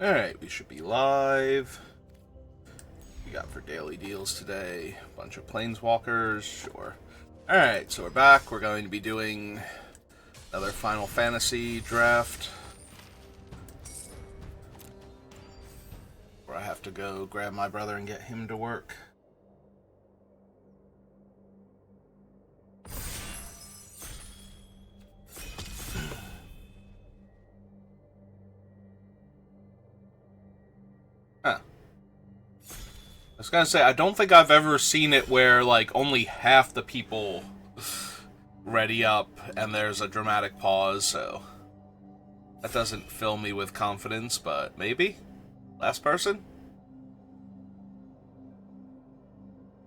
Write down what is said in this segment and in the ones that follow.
Alright, we should be live. We got for daily deals today. Bunch of planeswalkers, sure. Alright, so we're back. We're going to be doing another Final Fantasy draft. Where I have to go grab my brother and get him to work. Huh. I was gonna say, I don't think I've ever seen it where, like, only half the people ready up and there's a dramatic pause, so that doesn't fill me with confidence, but maybe? Last person?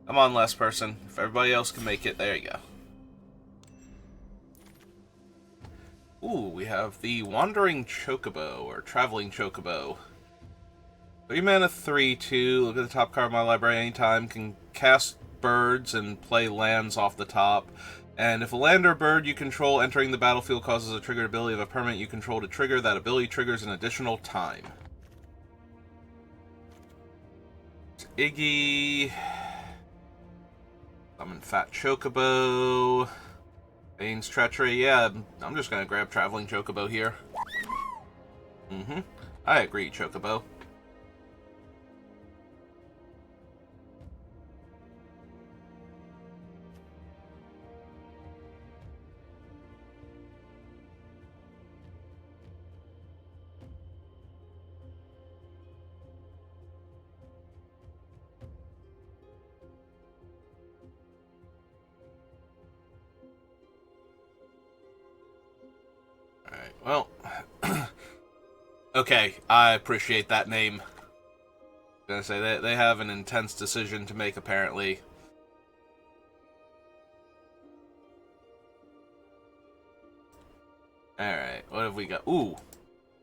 Come on, last person. If everybody else can make it, there you go. Ooh, we have the Wandering Chocobo, or Traveling Chocobo. 3 mana, 3/2. Look at the top card of my library anytime. Can cast birds and play lands off the top. And if a land or bird you control entering the battlefield causes a triggered ability of a permanent you control to trigger, that ability triggers an additional time. It's Iggy. Summon Fat Chocobo. Bane's Treachery. Yeah, I'm just gonna grab Traveling Chocobo here. I agree, Chocobo. Alright, well. Okay, I appreciate that name. I'm gonna say they have an intense decision to make, apparently. Alright, what have we got? Ooh,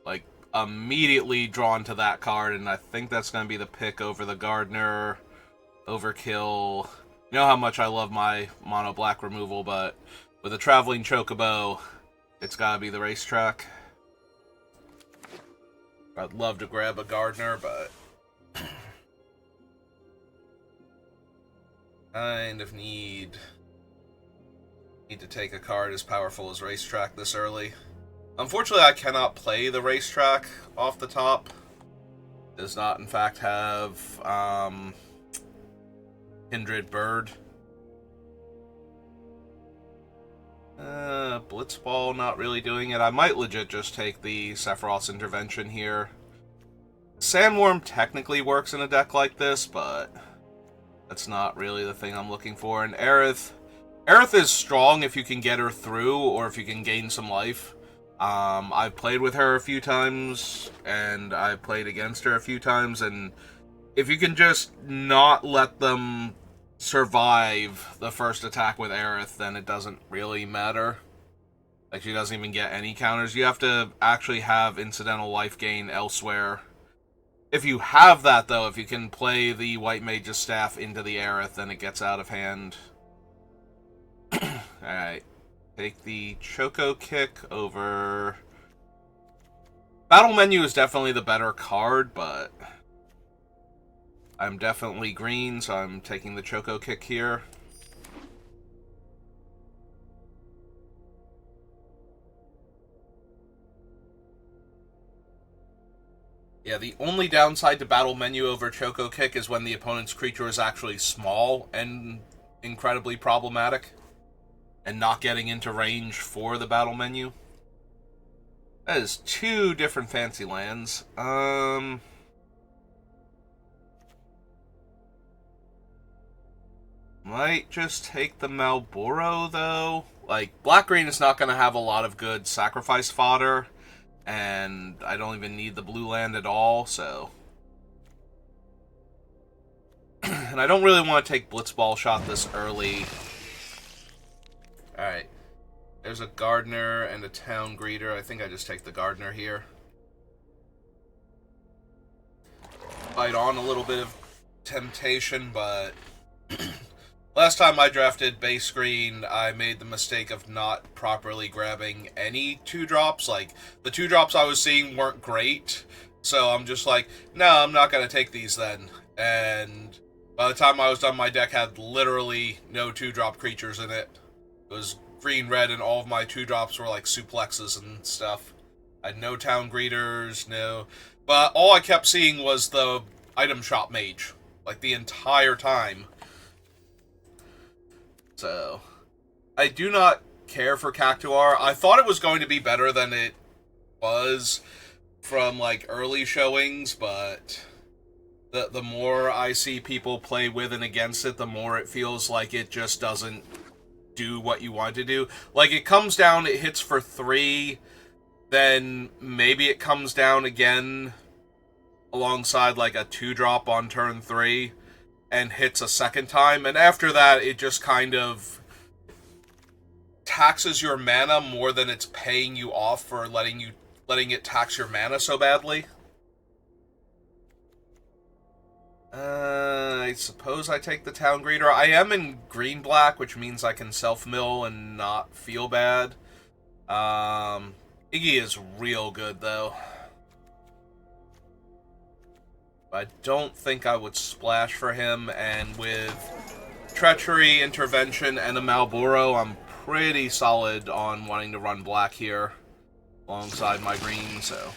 like, immediately drawn to that card, and I think that's gonna be the pick over the Gardener, Overkill. You know how much I love my mono black removal, but with a Traveling Chocobo, it's gotta be the Racetrack. I'd love to grab a Gardener, but kind of need to take a card as powerful as Racetrack this early. Unfortunately, I cannot play the Racetrack off the top. It does not, in fact, have Kindred Bird. Blitzball not really doing it. I might legit just take the Sephiroth's Intervention here. Sandworm technically works in a deck like this, but that's not really the thing I'm looking for. And Aerith is strong if you can get her through, or if you can gain some life. I've played with her a few times, and I've played against her a few times, and if you can just not let them survive the first attack with Aerith, then it doesn't really matter. Like, she doesn't even get any counters. You have to actually have incidental life gain elsewhere. If you have that, though, if you can play the White Mage's Staff into the Aerith, then it gets out of hand. Alright. Take the Choco Kick over... Battle Menu is definitely the better card, but I'm definitely green, so I'm taking the Choco Kick here. Yeah, the only downside to Battle Menu over Choco Kick is when the opponent's creature is actually small and incredibly problematic, and not getting into range for the Battle Menu. That is 2 different fancy lands. Might just take the Malboro, though. Like, Black-Green is not going to have a lot of good sacrifice fodder, and I don't even need the blue land at all, so... And I don't really want to take Blitzball shot this early. Alright. There's a Gardener and a Town Greeter. I think I just take the Gardener here. Fight on a little bit of temptation, but... Last time I drafted base green, I made the mistake of not properly grabbing any 2-drops. Like, the 2-drops I was seeing weren't great, So I'm just like, no, I'm not going to take these then. And by the time I was done, my deck had literally no 2-drop creatures in it. It was green, red, and all of my 2-drops were like suplexes and stuff. I had no town greeters, no. But all I kept seeing was the item shop mage. Like the entire time. So, I do not care for Cactuar. I thought it was going to be better than it was from like early showings, but the more I see people play with and against it, the more it feels like it just doesn't do what you want to do. Like, it comes down, it hits for 3, then maybe it comes down again alongside like a 2-drop on turn 3 and hits a second time, and after that it just kind of taxes your mana more than it's paying you off for letting it tax your mana so badly. I suppose I take the town greeter. I am in green-black, which means I can self-mill and not feel bad. Iggy is real good, though. I don't think I would splash for him, and with Treachery, Intervention, and a Malboro, I'm pretty solid on wanting to run black here alongside my green, so...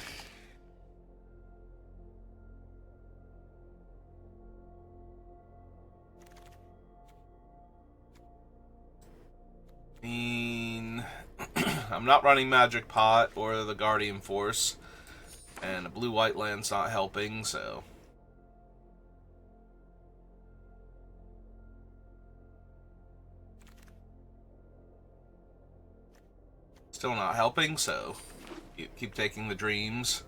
I'm not running Magic Pot or the Guardian Force, and a blue-white land's not helping, so... Still not helping, so keep taking the dreams.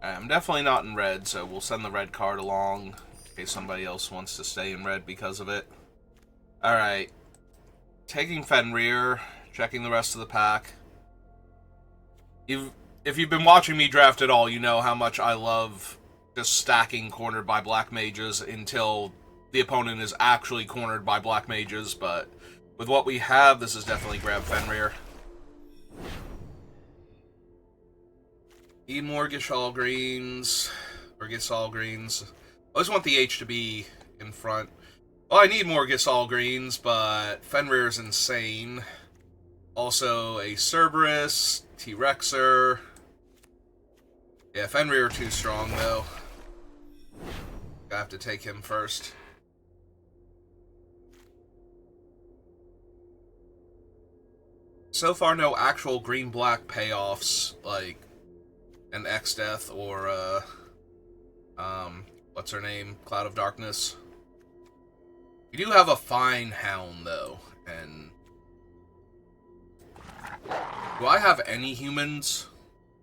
I'm definitely not in red, so we'll send the red card along in case somebody else wants to stay in red because of it. Alright. Taking Fenrir, checking the rest of the pack. If you've been watching me draft at all, you know how much I love just stacking cornered by black mages until the opponent is actually cornered by black mages, but with what we have, this is definitely grab Fenrir. Need more Gishal greens, or Gisal greens. I just want the H to be in front. Well, I need more Gisal greens, but Fenrir's insane. Also a Cerberus, T-Rexer. Yeah, Fenrir too strong, though. I have to take him first. So far, no actual green-black payoffs, like an X-Death or, what's her name? Cloud of Darkness. You do have a fine Hound, though, and... Do I have any humans?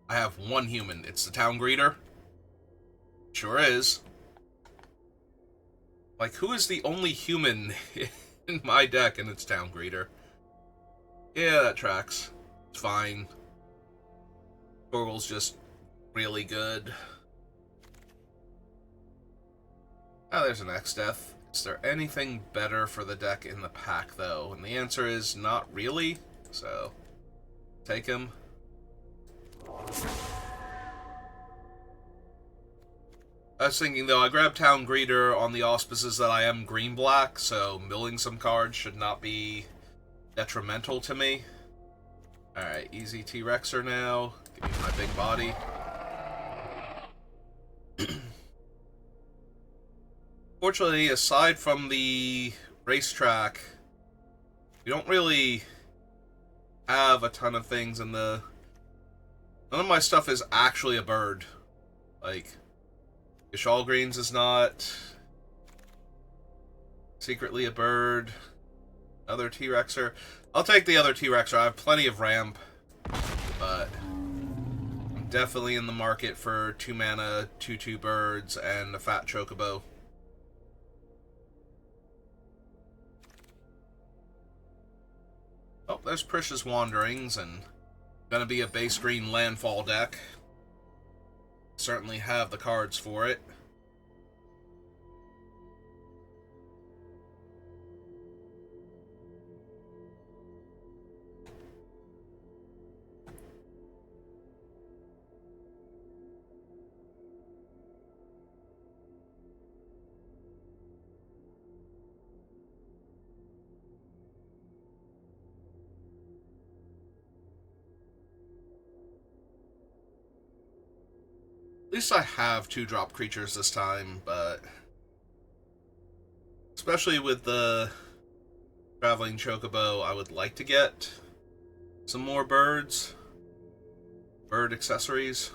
I have one human. It's the Town Greeter. Sure is. Like, who is the only human in my deck and it's Town Greeter? Yeah, that tracks. It's fine. Torgal's just really good. Oh, there's an X-Death. Is there anything better for the deck in the pack, though? And the answer is not really, so take him. I was thinking, though, I grabbed Town Greeter on the auspices that I am green-black, so milling some cards should not be detrimental to me. Alright, easy T-Rexer now. Give me my big body. Fortunately, aside from the racetrack, we don't really have a ton of things in the... None of my stuff is actually a bird. Like, Gishal Greens is not secretly a bird. Other T-Rexer. I'll take the other T-Rexer. I have plenty of ramp, but I'm definitely in the market for 2-mana, 2/2 birds, and a fat chocobo. Oh, there's Precious Wanderings, and gonna be a base green landfall deck. Certainly have the cards for it. least I have 2-drop creatures this time, but especially with the Traveling Chocobo, I would like to get some more bird accessories.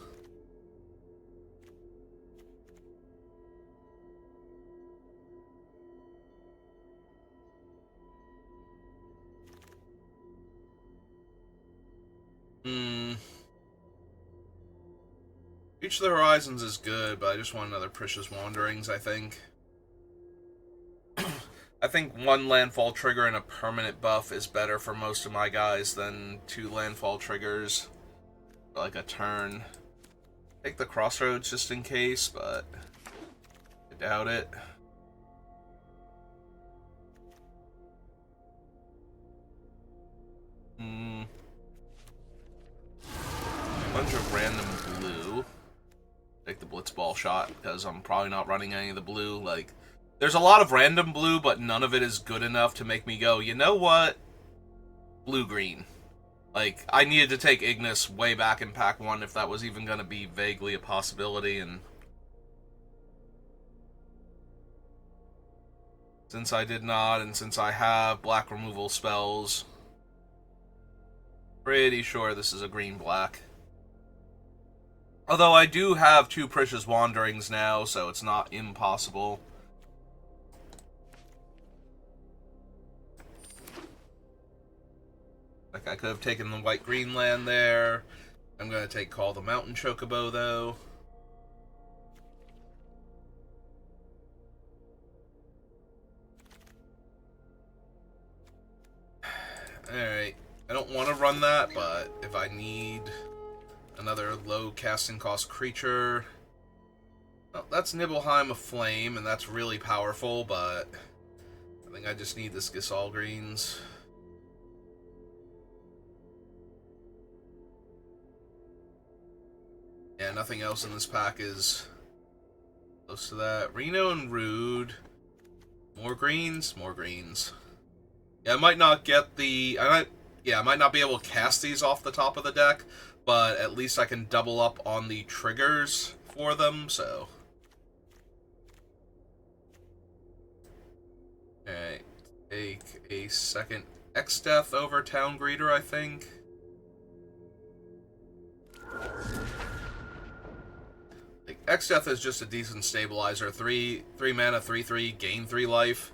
Reach the Horizons is good, but I just want another Precious Wanderings, I think. I think 1 landfall trigger and a permanent buff is better for most of my guys than 2 landfall triggers for like a turn. Take the Crossroads just in case, but I doubt it. Bunch of random blue. Take the Blitzball shot, because I'm probably not running any of the blue. Like, there's a lot of random blue, but none of it is good enough to make me go, you know what? Blue-green. Like, I needed to take Ignis way back in Pack 1 if that was even going to be vaguely a possibility, and since I did not, and since I have black removal spells, pretty sure this is a green-black. Although I do have 2 Precious Wanderings now, so it's not impossible. Like, I could have taken the white-green land there. I'm going to take Call the Mountain Chocobo, though. Alright. I don't want to run that, but if I need another low casting cost creature... Well, that's Nibelheim of Flame, and that's really powerful, but I think I just need this Gisal Greens. Yeah, nothing else in this pack is close to that. Reno and Rude. More greens? More greens. Yeah, I might not get the... I might not be able to cast these off the top of the deck, but at least I can double up on the triggers for them, so... Alright, take a second X-Death over Town Greeter, I think. Like, X-Death is just a decent stabilizer. 3 mana, 3/3, gain 3 life.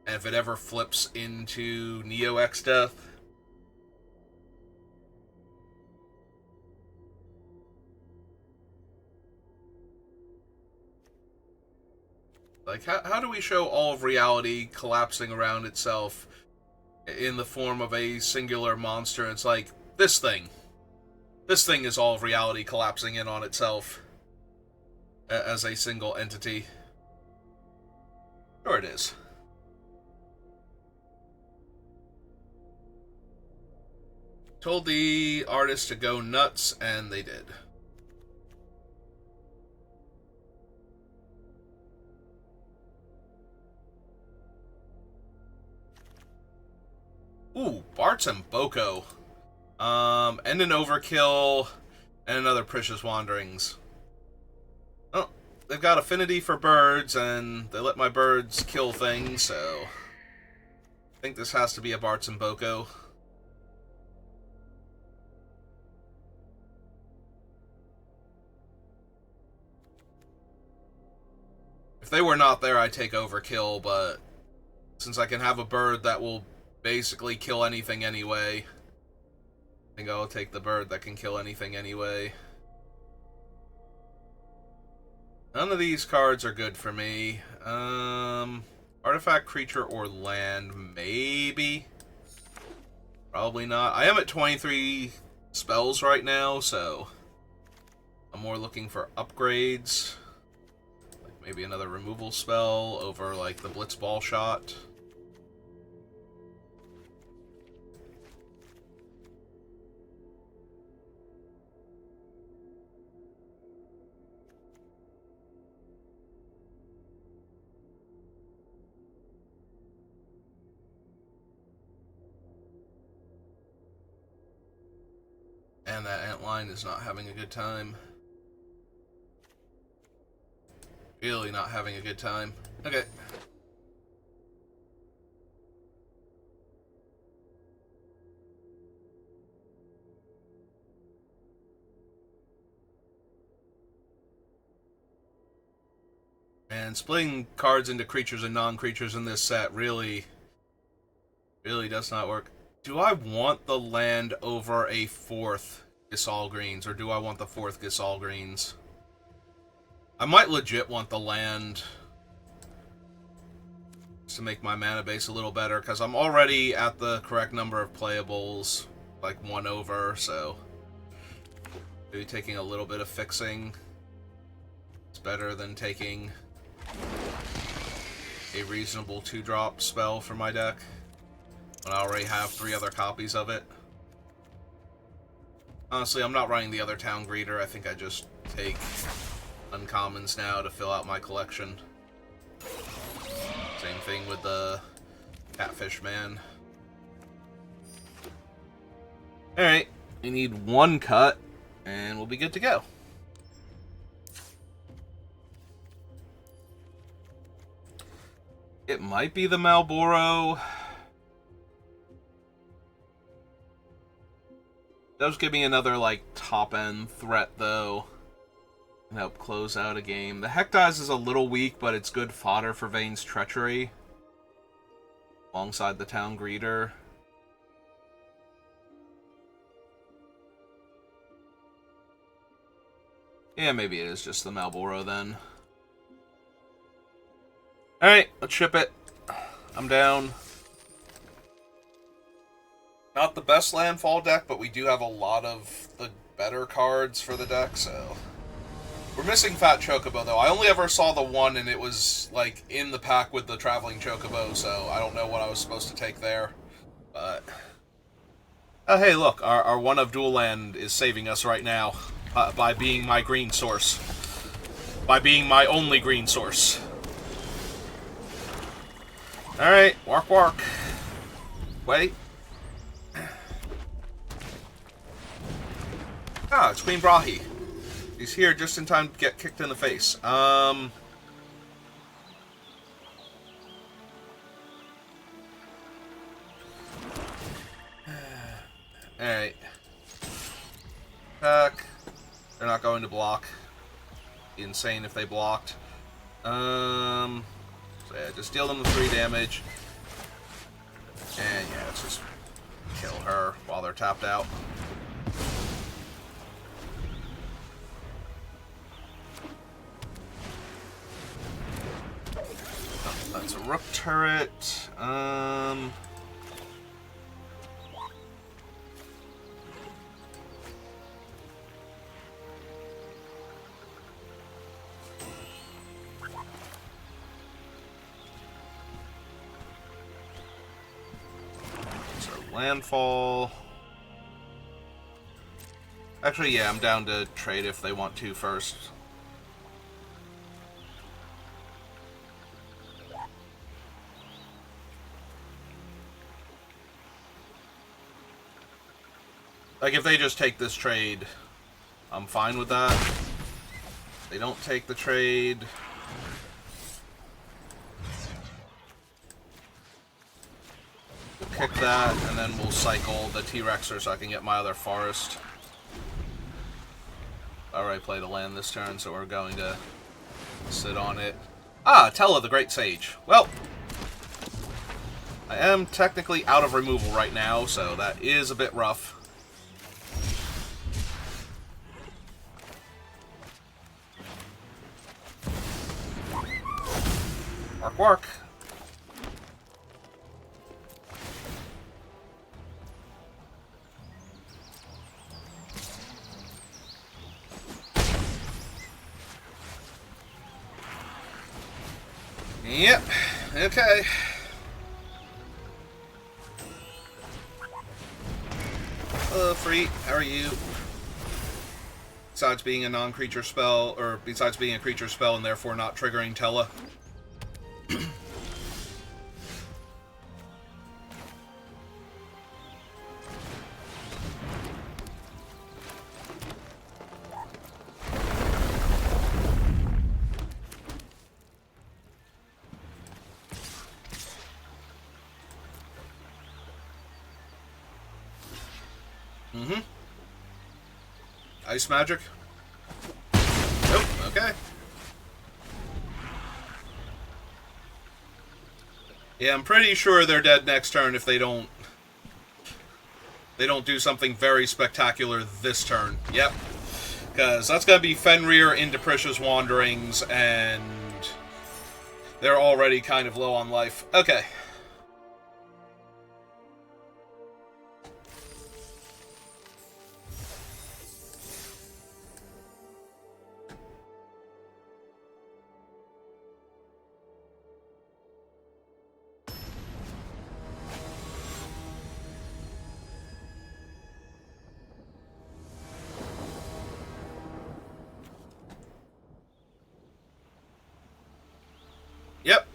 And if it ever flips into Neo X-Death, like, how do we show all of reality collapsing around itself in the form of a singular monster? It's like, this thing. This thing is all of reality collapsing in on itself as a single entity. Sure it is. Told the artist to go nuts, and they did. Ooh, Bart's and Boko. And an Overkill, and another Precious Wanderings. Oh, they've got affinity for birds, and they let my birds kill things, so... I think this has to be a Bart's and Boko. If they were not there, I'd take Overkill, but since I can have a bird that will basically kill anything anyway, I think I'll take the bird that can kill anything anyway. None of these cards are good for me. Artifact, creature, or land, maybe. Probably not. I am at 23 spells right now, so I'm more looking for upgrades. Like maybe another removal spell over like the Blitzball shot. And that Antline is not having a good time. Really not having a good time. Okay. And splitting cards into creatures and non-creatures in this set really does not work. Do I want the land over a 4th Gisal Greens, or do I want the 4th Gisal Greens? I might legit want the land to make my mana base a little better, because I'm already at the correct number of playables, like 1 over, so maybe taking a little bit of fixing is better than taking a reasonable 2-drop spell for my deck when I already have 3 other copies of it. Honestly, I'm not running the other Town Greeter. I think I just take uncommons now to fill out my collection. Same thing with the Catfish Man. Alright, we need 1 cut, and we'll be good to go. It might be the Malboro. Does give me another, like, top-end threat, though. And help close out a game. The Hecdize is a little weak, but it's good fodder for Vane's Treachery. Alongside the Town Greeter. Yeah, maybe it is just the Malboro, then. Alright, let's ship it. I'm down. Not the best landfall deck, but we do have a lot of the better cards for the deck, so... We're missing Fat Chocobo, though. I only ever saw the one, and it was, like, in the pack with the Traveling Chocobo, so I don't know what I was supposed to take there. But... Oh, hey, look, our one of Dual Land is saving us right now by being my green source. By being my only green source. Alright, Wark Wark. Wait. Ah, it's Queen Brahi. He's here just in time to get kicked in the face. Alright. Attack. They're not going to block. Be insane if they blocked. So yeah, just deal them the 3 damage. And yeah, let's just kill her while they're tapped out. That's a Rook turret. So landfall. Actually, yeah, I'm down to trade if they want to first. Like, if they just take this trade, I'm fine with that. If they don't take the trade... We'll kick that, and then we'll cycle the T-Rexer so I can get my other forest. I already played a land this turn, so we're going to sit on it. Ah, Tella the Great Sage. Well, I am technically out of removal right now, so that is a bit rough. Wark, wark. Yep, okay. Hello, Freet. How are you? Besides being a non-creature spell, or besides being a creature spell and therefore not triggering Tella. Mm-hmm. Ice magic? Nope, okay. Yeah, I'm pretty sure they're dead next turn if they don't do something very spectacular this turn. Yep. Because that's going to be Fenrir into Prisha's Wanderings, and they're already kind of low on life. Okay. Yep.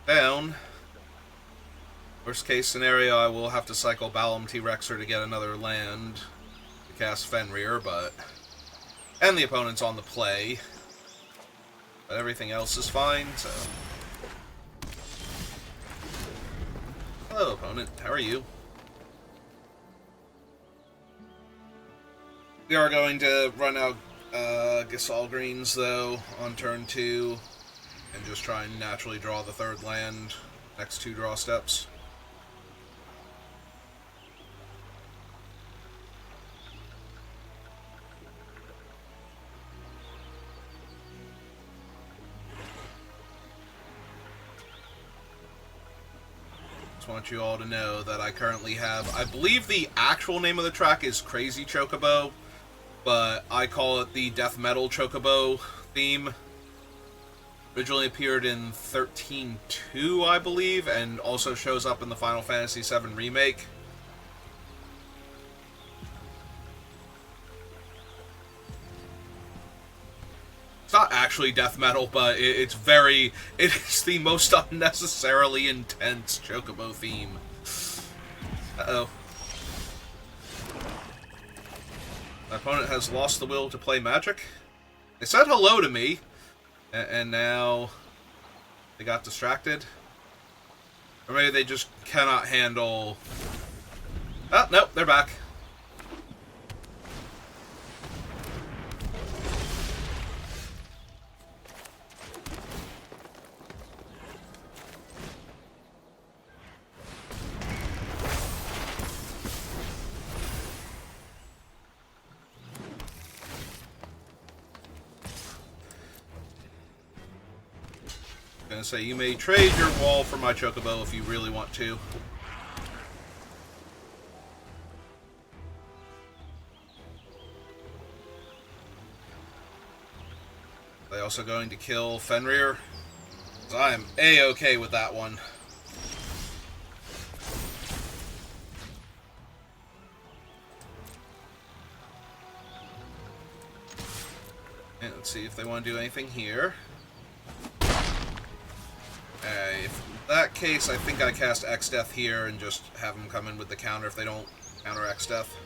Down. Worst case scenario, I will have to cycle Balam T-Rexer to get another land to cast Fenrir, but... And the opponent's on the play. But everything else is fine, so... Hello, opponent. How are you? We are going to run out Gasol Greens, though, on turn 2, and just try and naturally draw the third land next 2 draw steps. Just want you all to know that I currently have, I believe the actual name of the track is Crazy Chocobo, but I call it the Death Metal Chocobo theme. Originally appeared in 13.2, I believe, and also shows up in the Final Fantasy VII Remake. It's not actually death metal, but it is the most unnecessarily intense Chocobo theme. Uh-oh. My opponent has lost the will to play Magic. They said hello to me, and now they got distracted. Or maybe they just cannot handle... Oh, nope, they're back. Gonna say, you may trade your wall for my Chocobo if you really want to. They also going to kill Fenrir? I am A-okay with that one. And let's see if they want to do anything here. If that case, I think I cast X-Death here and just have them come in with the counter if they don't counter X-Death.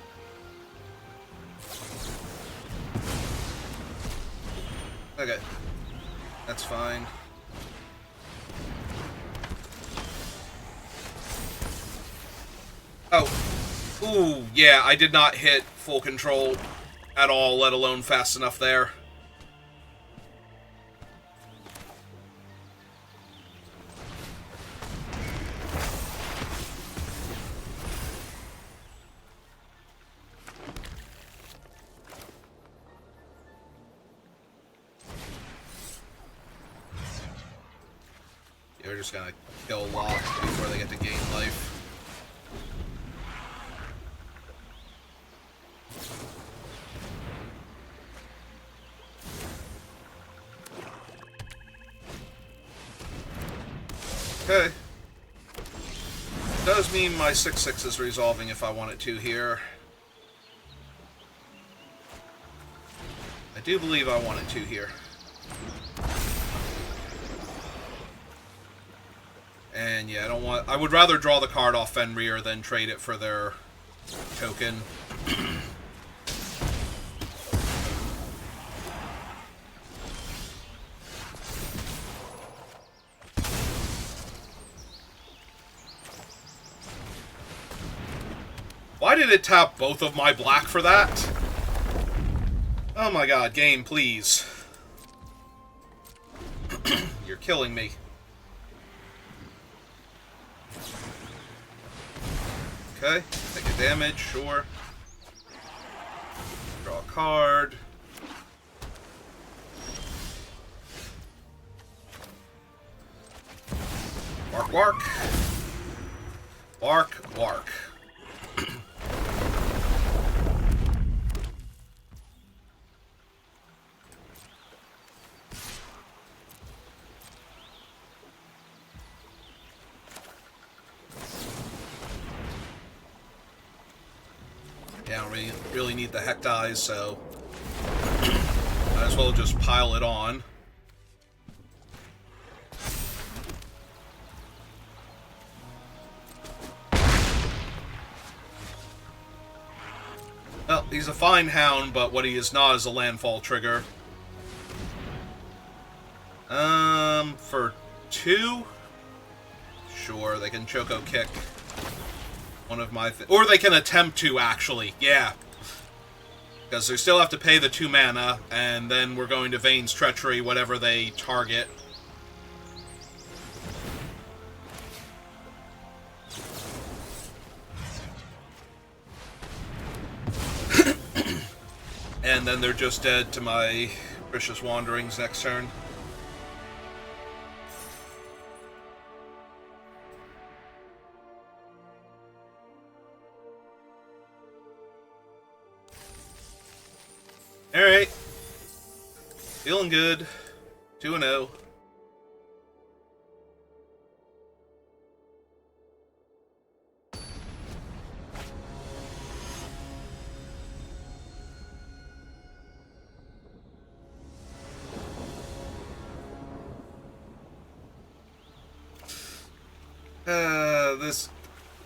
Okay. That's fine. Oh. Ooh, yeah, I did not hit full control at all, let alone fast enough there. They're just gonna kill Wark before they get to gain life. Okay. Does mean my 6/6 is resolving if I want it to here. I do believe I want it to here. And yeah, I would rather draw the card off Fenrir than trade it for their token. Why did it tap both of my black for that? Oh my god, game, please. You're killing me. Okay, take a damage, sure. Draw a card. Wark, wark. Wark, wark. Yeah, I don't really need the heck dies, so might as well just pile it on. Well, he's a fine hound, but what he is not is a landfall trigger. For 2? Sure, they can Choco kick one of my... Or they can attempt to, actually. Yeah. Because they still have to pay the 2 mana, and then we're going to Vane's Treachery, whatever they target. And then they're just dead to my Vicious Wanderings next turn. Alright. Feeling good. 2-0.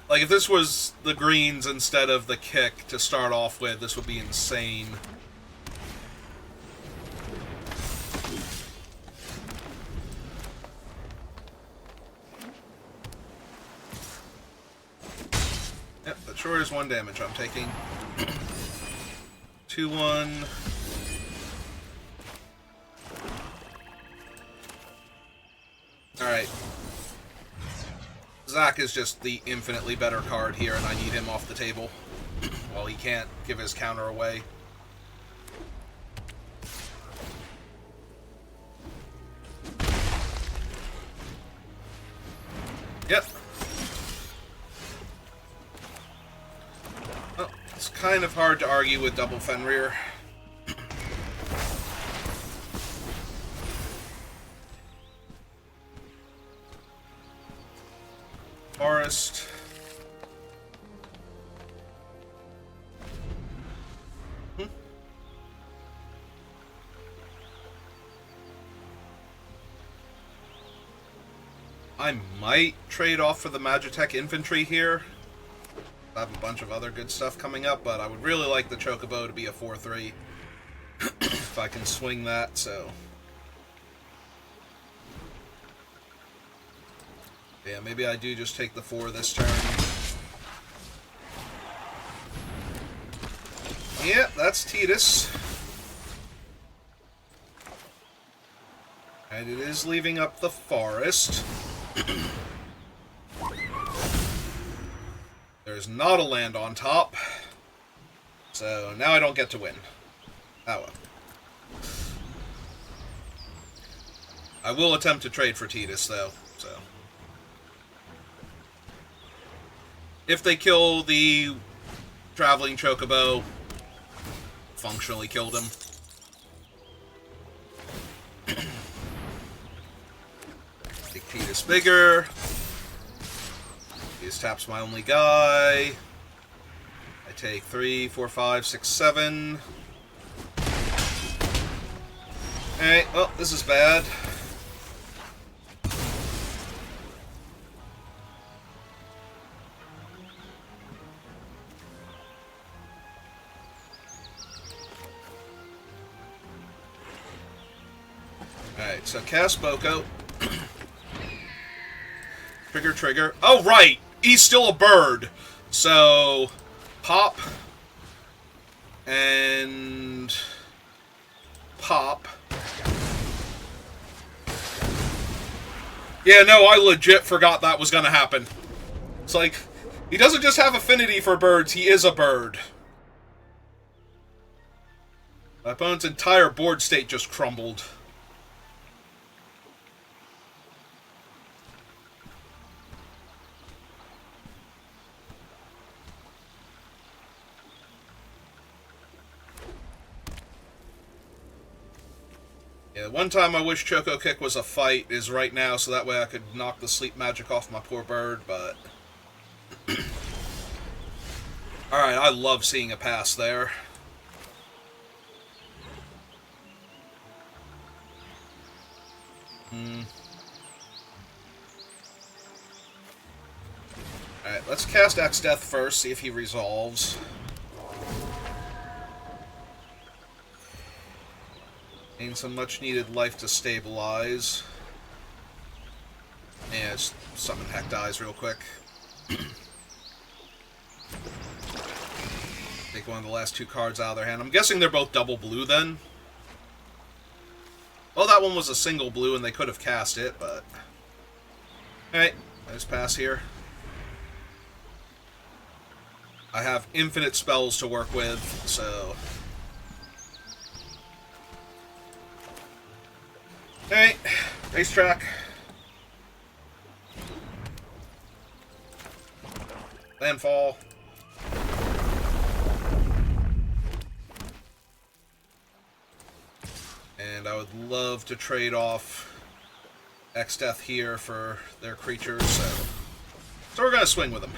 Like, if this was the greens instead of the kick to start off with, this would be insane. Yep, that sure is 1 damage I'm taking. 2-1. Alright. Zach is just the infinitely better card here, and I need him off the table. While he can't give his counter away. Yep. Well, it's kind of hard to argue with double Fenrir. Forest. I might trade off for the Magitech Infantry here. I have a bunch of other good stuff coming up, but I would really like the Chocobo to be a 4-3. If I can swing that, so... Yeah, maybe I do just take the 4 this turn. Yeah, that's Tidus. And it is leaving up the forest. There's not a land on top. So now I don't get to win. Oh well. I will attempt to trade for Tidus, though, so... If they kill the Traveling Chocobo, functionally killed him. Make Tidus bigger. Tidus taps my only guy. I take 3, 4, 5, 6, 7. Alright, well, this is bad. Alright, so cast Boko. Trigger, trigger. Oh, right! He's still a bird! So, pop. And pop. Yeah, no, I legit forgot that was gonna happen. It's like, he doesn't just have affinity for birds, he is a bird. My opponent's entire board state just crumbled. Yeah, one time I wish Choco Kick was a fight is right now, so that way I could knock the sleep magic off my poor bird, but... Alright, I love seeing a pass there. Alright, let's cast X Death first, see if he resolves. Gain some much needed life to stabilize. Yeah, just summon Heck Dies real quick. Take one of the last two cards out of their hand. I'm guessing they're both double blue then. Well, that one was a single blue and they could have cast it, but... Alright, nice pass here. I have infinite spells to work with, so... Alright, racetrack. Landfall. And I would love to trade off X-Death here for their creatures, so we're gonna swing with them.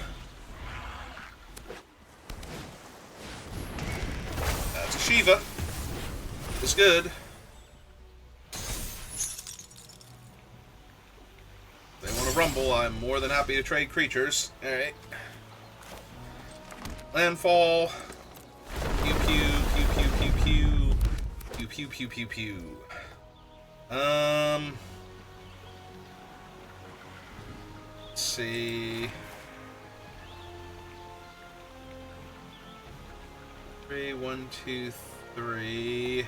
That's a Shiva. It's good. They want to rumble, I'm more than happy to trade creatures. Alright. Landfall. Pew pew, pew pew pew pew. Pew pew pew pew pew. Let's see. 3, 1, 2, 3.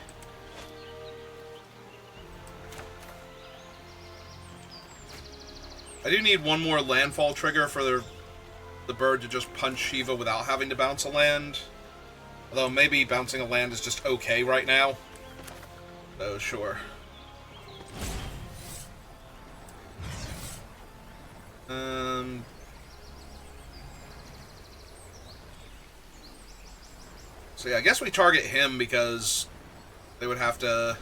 I do need one more landfall trigger for the bird to just punch Shiva without having to bounce a land. Although maybe bouncing a land is just okay right now. So, sure. So yeah, I guess we target him because they would have to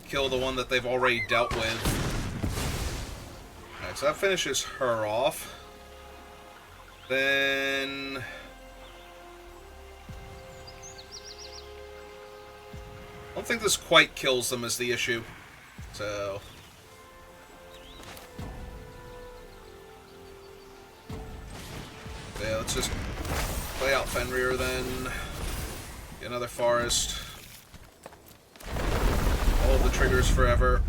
kill the one that they've already dealt with. Alright, so that finishes her off. Then... I don't think this quite kills them is the issue. So... yeah, let's just play out Fenrir then. Get another forest. All the triggers forever.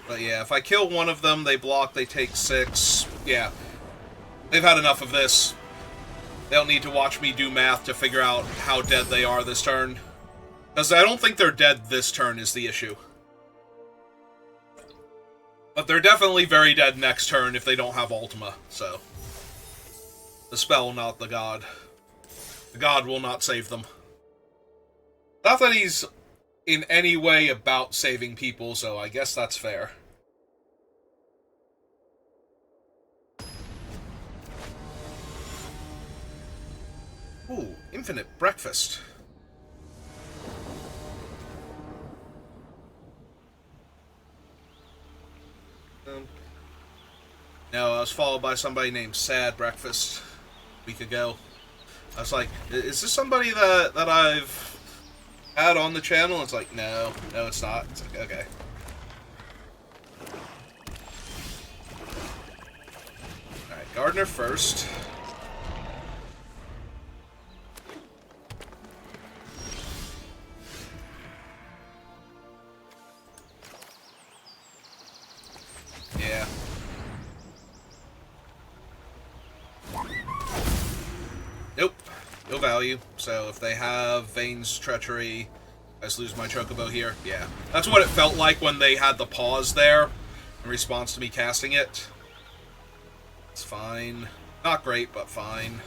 But yeah, if I kill one of them, they block, they take 6. Yeah. They've had enough of this. They don't need to watch me do math to figure out how dead they are this turn. Because I don't think they're dead this turn is the issue. But they're definitely very dead next turn if they don't have Ultima, so... the spell, not the god. The god will not save them. Not that he's in any way about saving people, so I guess that's fair. Ooh, infinite breakfast. No, I was followed by somebody named Sad Breakfast a week ago. I was like, is this somebody that I've had on the channel? It's like, no, it's not. It's like, okay. Alright, Gardener first. no value. So if they have Vane's Treachery, I just lose my Chocobo here. Yeah, that's what it felt like when they had the pause there in response to me casting it. It's fine. Not great, but fine.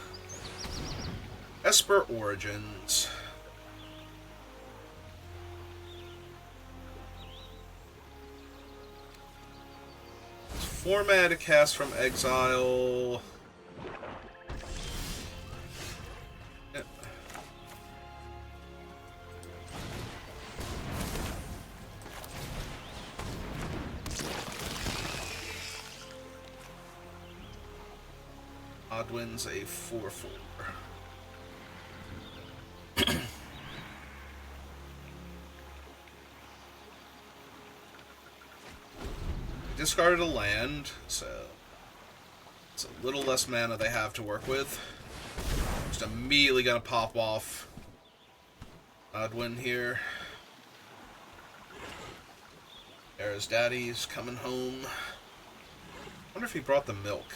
Esper Origins. 4 mana to cast from exile. Yep. Oddwin's a 4/4. Discarded a land, so it's a little less mana they have to work with. Just immediately gonna pop off Oddwin here. There's Daddy's coming home. Wonder if he brought the milk.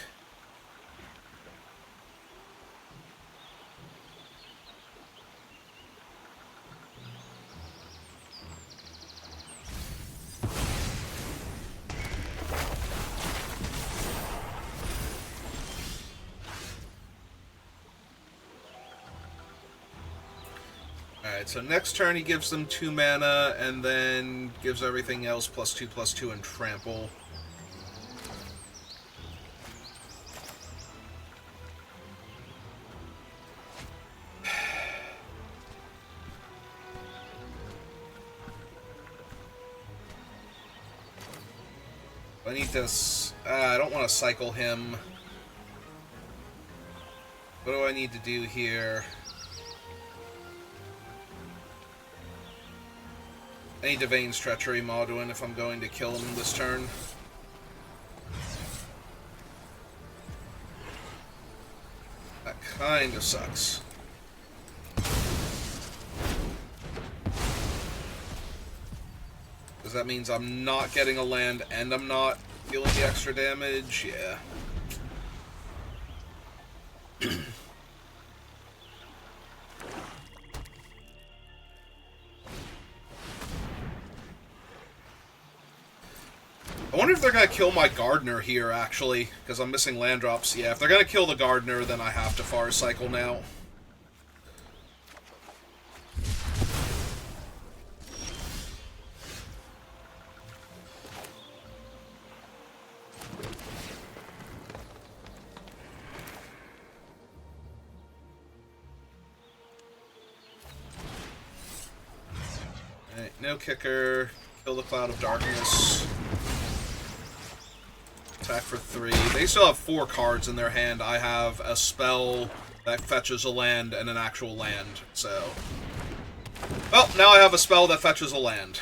Alright, so next turn he gives them 2 mana, and then gives everything else +2/+2 and trample. I need this. I don't want to cycle him. What do I need to do here? I need to Vane's Treachery Modwin if I'm going to kill him this turn. That kind of sucks. Because that means I'm not getting a land and I'm not dealing the extra damage. Yeah. I wonder if they're going to kill my Gardener here, actually, because I'm missing land drops. Yeah, if they're going to kill the Gardener, then I have to Far Cycle now. Alright, no kicker. Kill the Cloud of Darkness. Attack for 3. They still have 4 cards in their hand. I have a spell that fetches a land and an actual land, so... Well, now I have a spell that fetches a land.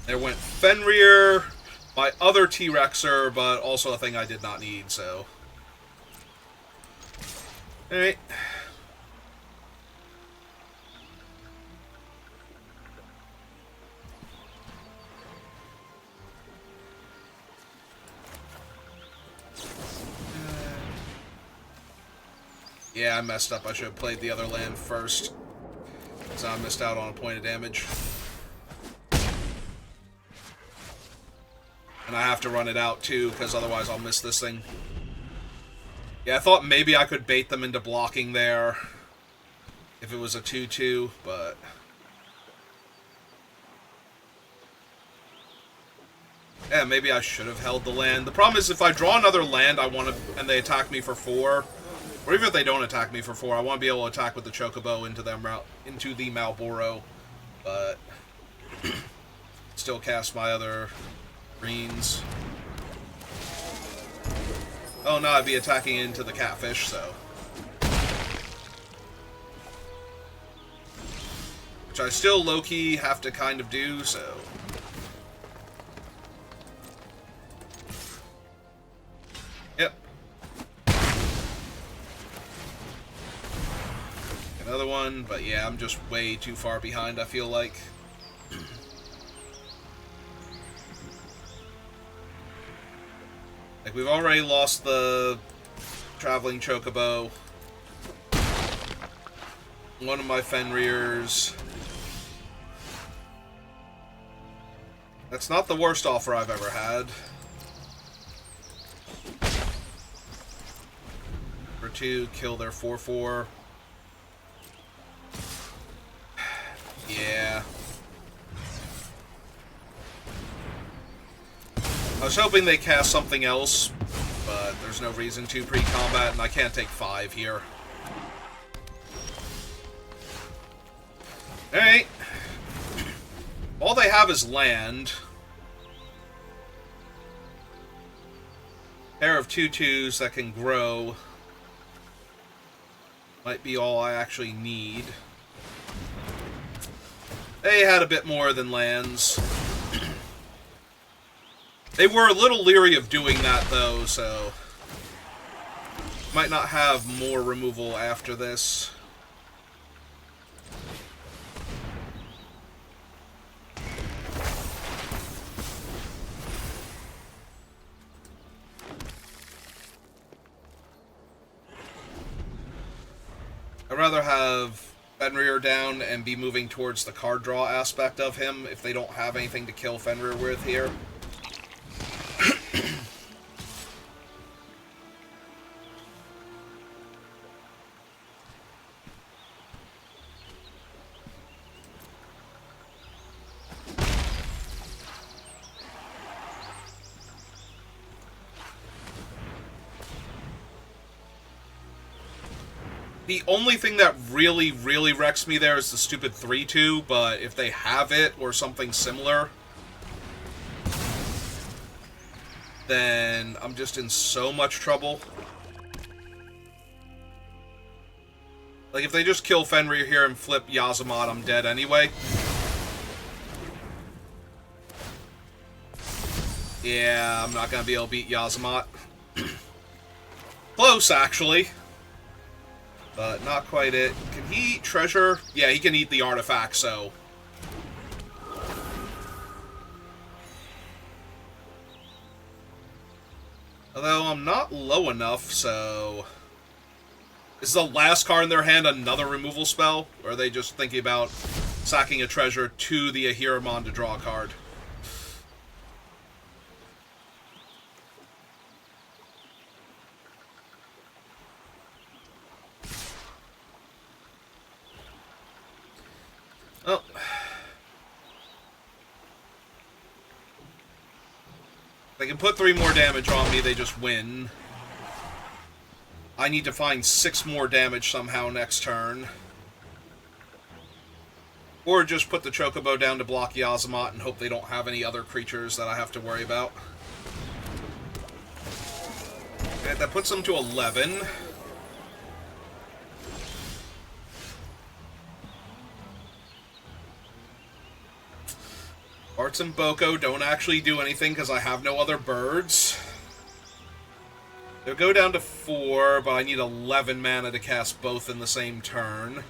There went Fenrir, my other T-Rexer, but also a thing I did not need, so... Alright. Yeah, I messed up. I should have played the other land first. So I missed out on a point of damage. And I have to run it out, too, because otherwise I'll miss this thing. Yeah, I thought maybe I could bait them into blocking there if it was a 2/2, but... Yeah, maybe I should have held the land. The problem is if I draw another land I want to, and they attack me for 4... Or even if they don't attack me for 4, I want to be able to attack with the Chocobo into the Malboro, but still cast my other greens. Oh no, I'd be attacking into the Catfish, so. Which I still low-key have to kind of do, so. Yep. Another one, but yeah, I'm just way too far behind, I feel like. Like, we've already lost the Traveling Chocobo. One of my Fenrir's. That's not the worst offer I've ever had. For 2, kill their 4/4. Yeah. I was hoping they cast something else, but there's no reason to pre-combat, and I can't take 5 here. Alright. All they have is land. Pair of 2/2s that can grow. Might be all I actually need. They had a bit more than lands. They were a little leery of doing that, though, so... Might not have more removal after this. I'd rather have Fenrir down and be moving towards the card draw aspect of him if they don't have anything to kill Fenrir with here. The only thing that really wrecks me there is the stupid 3/2, but if they have it or something similar, then I'm just in so much trouble. Like, if they just kill Fenrir here and flip Yazamat, I'm dead anyway. Yeah, I'm not gonna be able to beat Yazamat. Close, actually. But not quite it. Can he eat treasure? Yeah, he can eat the artifact, so... Although I'm not low enough, so... Is the last card in their hand another removal spell? Or are they just thinking about sacking a treasure to the Ahiramon to draw a card? Oh. They can put 3 more damage on me, they just win. I need to find 6 more damage somehow next turn. Or just put the Chocobo down to block Yazamat and hope they don't have any other creatures that I have to worry about. Okay, that puts them to 11. Arts and Boko don't actually do anything because I have no other birds. They'll go down to 4, but I need 11 mana to cast both in the same turn.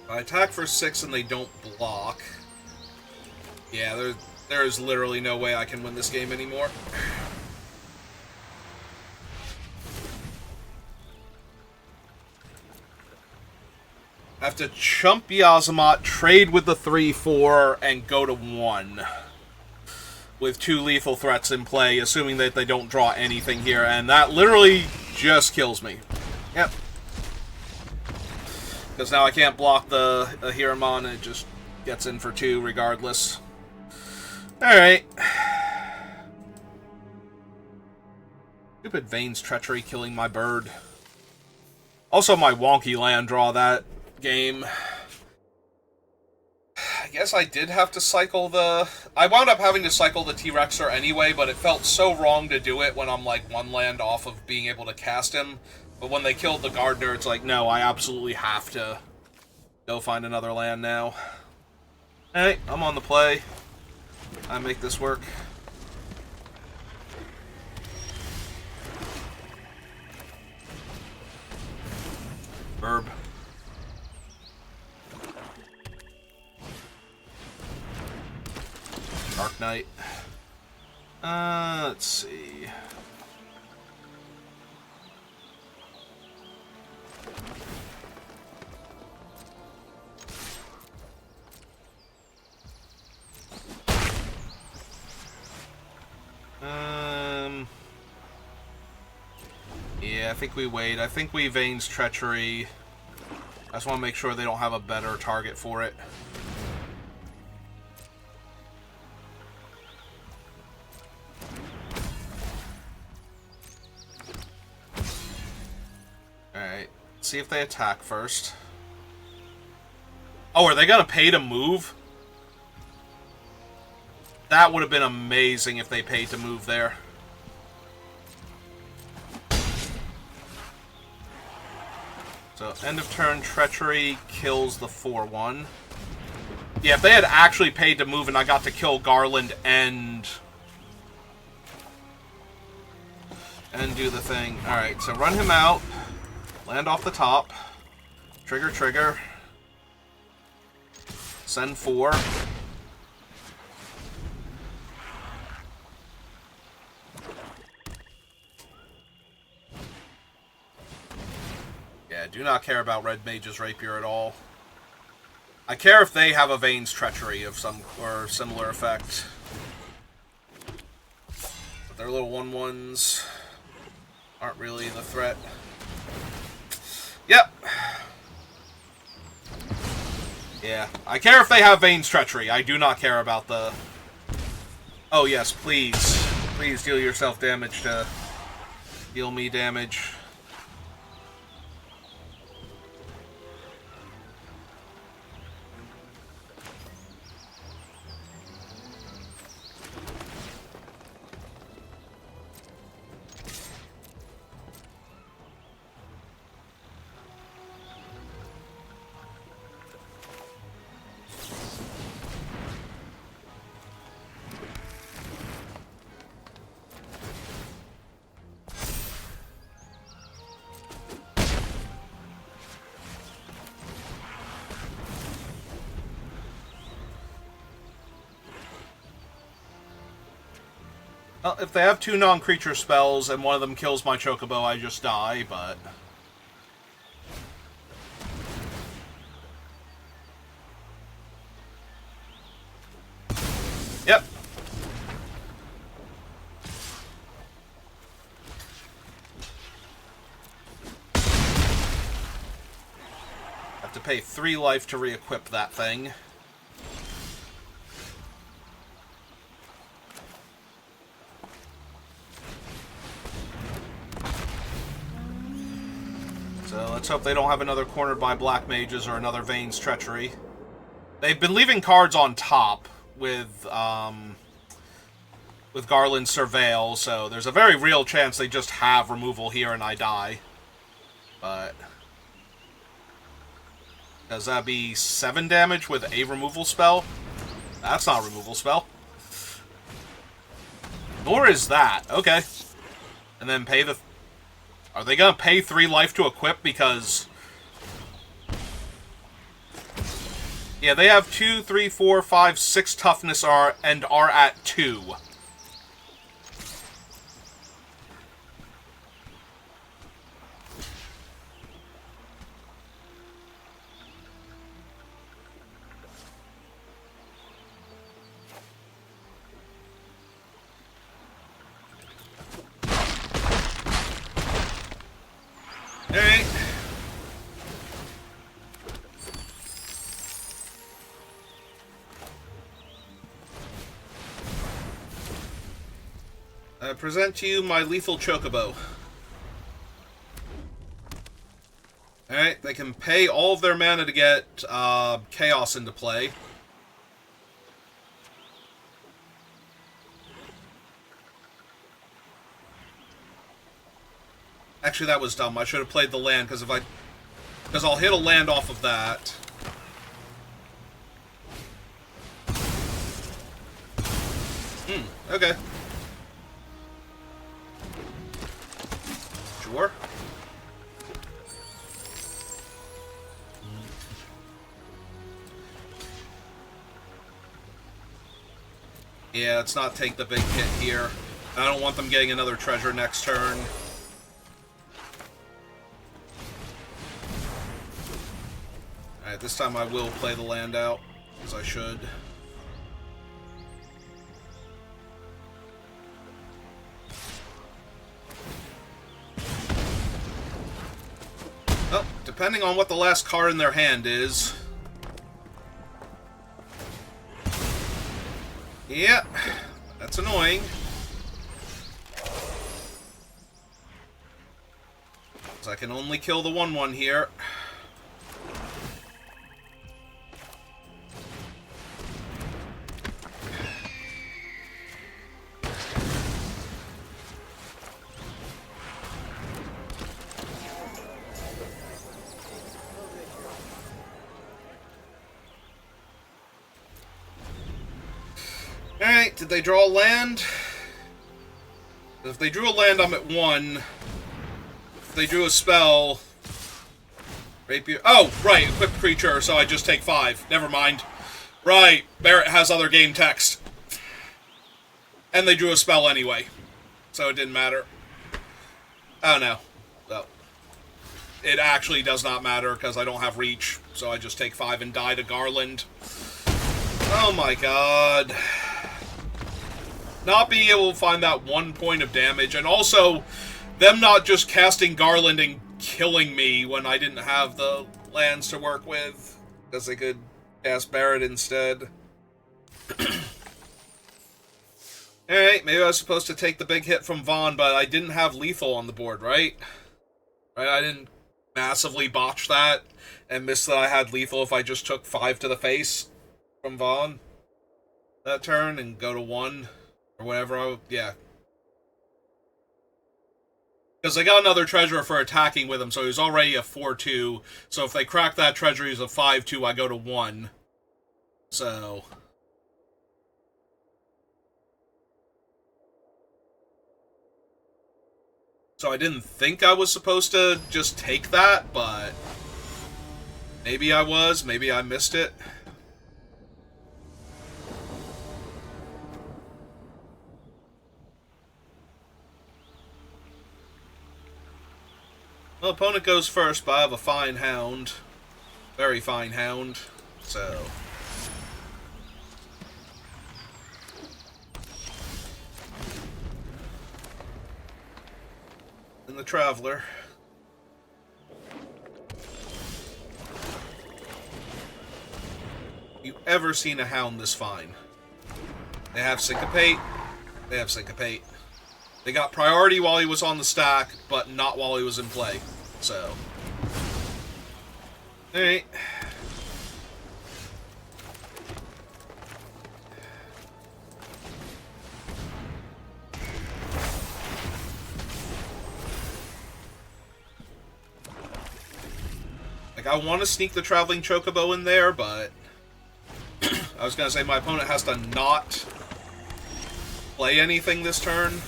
I attack for 6 and they don't block. Yeah, there is literally no way I can win this game anymore. I have to chump Yazamat, trade with the 3/4, and go to 1. With 2 lethal threats in play, assuming that they don't draw anything here, and that literally just kills me. Yep. Because now I can't block the Ahiramon, and it just gets in for 2 regardless. Alright. Stupid Vane's Treachery killing my bird. Also my wonky land draw that game. I guess I did have to cycle the... I wound up having to cycle the T-Rexer anyway, but it felt so wrong to do it when I'm like 1 land off of being able to cast him. But when they killed the Gardener, it's like, no, I absolutely have to go find another land now. Hey, I'm on the play. I make this work. Verb. Dark Knight. Let's see. Yeah, I think we wait. I think we Vane's Treachery. I just want to make sure they don't have a better target for it. Alright, see if they attack first. Oh, are they gonna pay to move? That would have been amazing if they paid to move there. So, end of turn Treachery kills the 4-1. Yeah, if they had actually paid to move and I got to kill Garland and do the thing. Alright, so run him out. Land off the top. Trigger, trigger. Send 4. Yeah, do not care about Red Mage's Rapier at all. I care if they have a Vane's Treachery of some or similar effect. But their little 1/1s aren't really the threat. Yep. Yeah, I care if they have Vane's Treachery. I do not care about the... Oh yes, please. Please deal yourself damage to deal me damage. Well, if they have 2 non-creature spells and one of them kills my Chocobo, I just die, but... Yep. Have to pay 3 life to re-equip that thing. So let's hope they don't have another Cornered by Black Mages or another Vane's Treachery. They've been leaving cards on top with Garland's Surveil, so there's a very real chance they just have removal here and I die. But... does that be 7 damage with a removal spell? That's not a removal spell. Nor is that. Okay. And then pay the... Are they gonna pay 3 life to equip? Because... yeah, they have 2, 3, 4, 5, 6 toughness and are at 2. Alright. I present to you my lethal Chocobo. Alright, they can pay all of their mana to get Chaos into play. Actually, that was dumb. I should have played the land, because I'll hit a land off of that. Okay. Sure. Yeah, let's not take the big hit here. I don't want them getting another treasure next turn. Alright, this time I will play the land out, as I should. Oh, depending on what the last card in their hand is. Yeah, that's annoying. I can only kill the 1/1 here. Alright, did they draw a land? If they drew a land, I'm at 1. If they drew a spell... Rapier... Oh, right, equipped creature, so I just take 5. Never mind. Right, Barrett has other game text. And they drew a spell anyway. So it didn't matter. Oh, no. Well, it actually does not matter, because I don't have reach. So I just take 5 and die to Garland. Oh my god. Not being able to find that 1 point of damage, and also them not just casting Garland and killing me when I didn't have the lands to work with, because they could cast Barrett instead. Alright, maybe I was supposed to take the big hit from Vaughn, but I didn't have lethal on the board, right? Right, I didn't massively botch that and miss that I had lethal if I just took 5 to the face from Vaughn that turn and go to 1. Or whatever, yeah. Because they got another treasure for attacking with him, so he was already a 4-2. So if they crack that treasure, he's a 5-2, I go to 1. So... So I didn't think I was supposed to just take that, but... Maybe I was, maybe I missed it. Well, opponent goes first, but I have a fine hound. Very fine hound. So... And the Traveler. You ever seen a hound this fine? They have Syncopate. They have Syncopate. They got priority while he was on the stack, but not while he was in play. So. Alright. Like, I want to sneak the Traveling Chocobo in there, but... I was going to say my opponent has to not play anything this turn.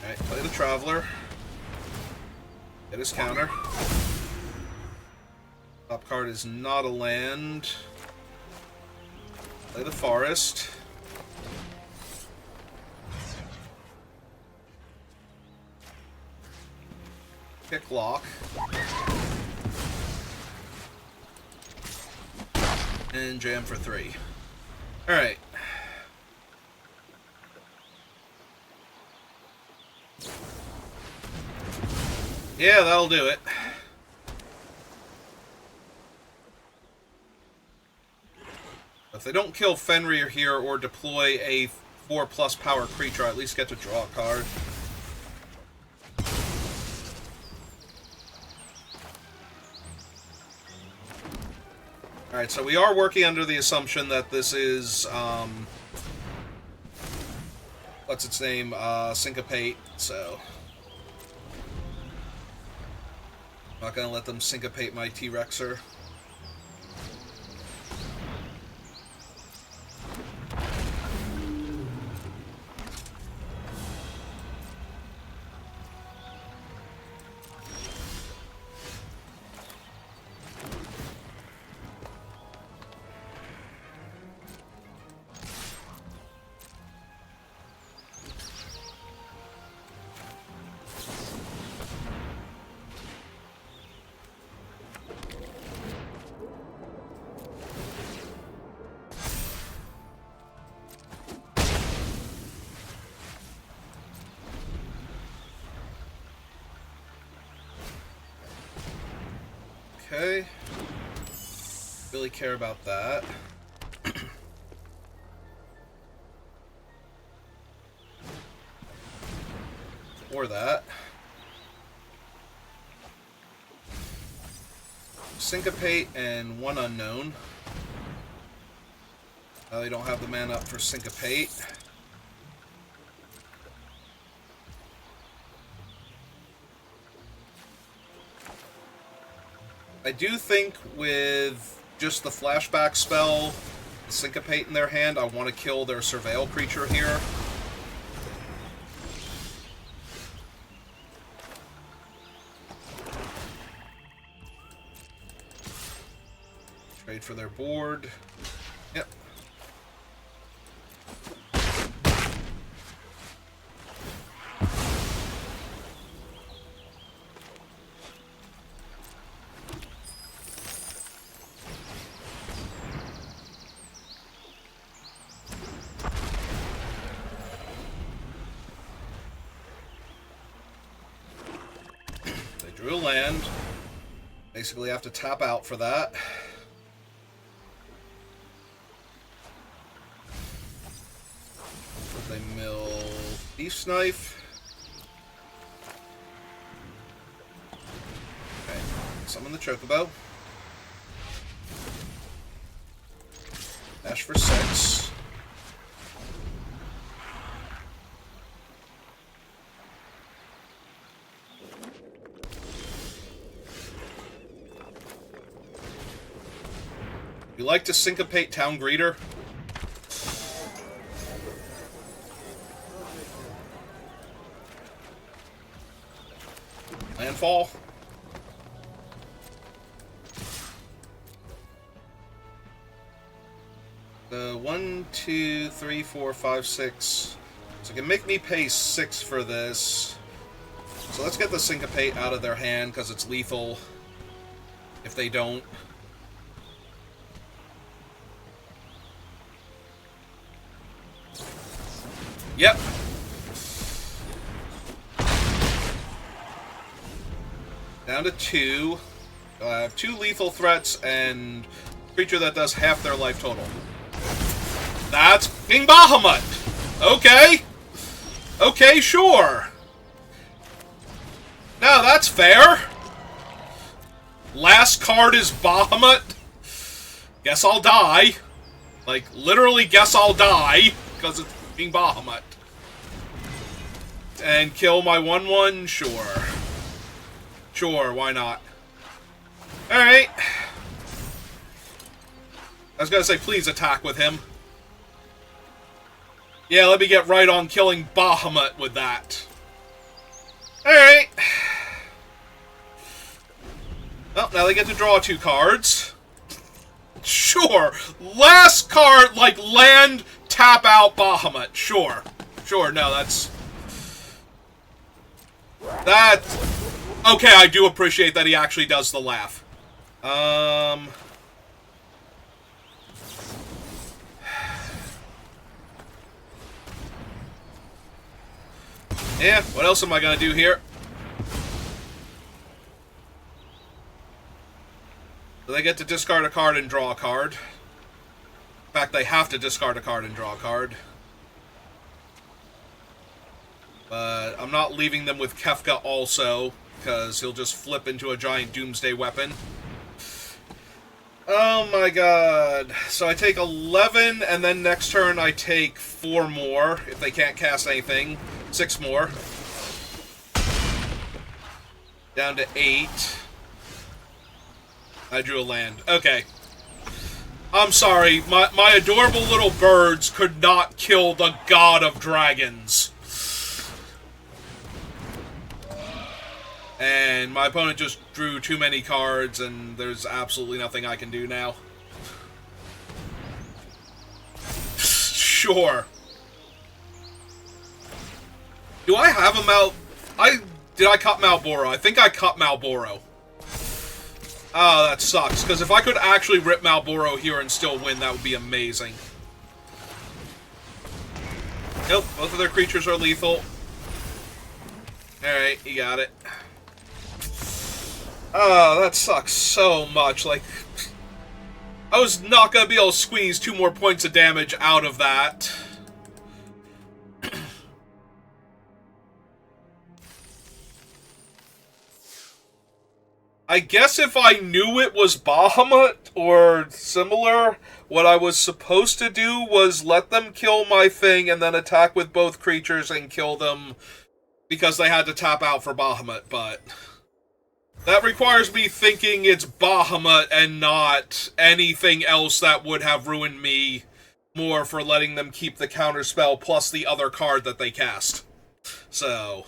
Alright, play the Traveler. Get his counter. Top card is not a land. Play the Forest. Pick Lock. And jam for 3. Alright. Yeah, that'll do it. If they don't kill Fenrir here or deploy a 4+ power creature, I at least get to draw a card. Alright, so we are working under the assumption that this is, what's its name? Syncopate, so... I'm not gonna let them syncopate my T-Rexer. Okay. Really care about that. Or that. Syncopate and one unknown. They don't have the mana up for Syncopate. I do think with just the flashback spell, Syncopate in their hand, I want to kill their Surveil creature here. Trade for their board. Yep. They drew a land. Basically have to tap out for that. They mill Thief's Knife. Okay, summon the Chocobo. Dash for 6. You like to Syncopate Town Greeter? Landfall. The 1, 2, 3, 4, 5, 6. So it can make me pay 6 for this. So let's get the Syncopate out of their hand because it's lethal if they don't. Yep. Down to 2. I have 2 lethal threats and a creature that does half their life total. That's King Bahamut! Okay. Okay, sure. No, that's fair. Last card is Bahamut. Guess I'll die. Like, literally guess I'll die, because it's King Bahamut. And kill my 1/1? Sure. Sure, why not? Alright. I was gonna say, please attack with him. Yeah, let me get right on killing Bahamut with that. Alright. Well, now they get to draw 2 cards. Sure. Last card, like, land, tap out Bahamut. Sure. Sure, no, that's... Okay, I do appreciate that he actually does the laugh. Yeah, what else am I gonna do here? Do they get to discard a card and draw a card? In fact, they have to discard a card and draw a card. But I'm not leaving them with Kefka also, because he'll just flip into a giant doomsday weapon. Oh my god. So I take 11, and then next turn I take 4 more, if they can't cast anything. 6 more. Down to 8. I drew a land. Okay. I'm sorry. My adorable little birds could not kill the god of dragons. And my opponent just drew too many cards, and there's absolutely nothing I can do now. Sure. Do I have a Did I cut Malboro? I think I cut Malboro. Oh, that sucks, because if I could actually rip Malboro here and still win, that would be amazing. Nope, both of their creatures are lethal. Alright, you got it. Oh, that sucks so much. Like, I was not gonna be able to squeeze 2 more points of damage out of that. I guess if I knew it was Bahamut or similar, what I was supposed to do was let them kill my thing and then attack with both creatures and kill them because they had to tap out for Bahamut, but that requires me thinking it's Bahamut and not anything else that would have ruined me more for letting them keep the counterspell plus the other card that they cast. So...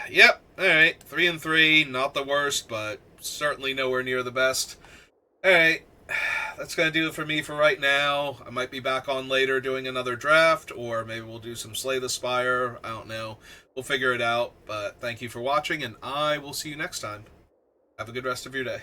Yep, alright. 3 and 3, not the worst, but certainly nowhere near the best. Alright, that's gonna do it for me for right now. I might be back on later doing another draft, or maybe we'll do some Slay the Spire. I don't know. We'll figure it out, but thank you for watching, and I will see you next time. Have a good rest of your day.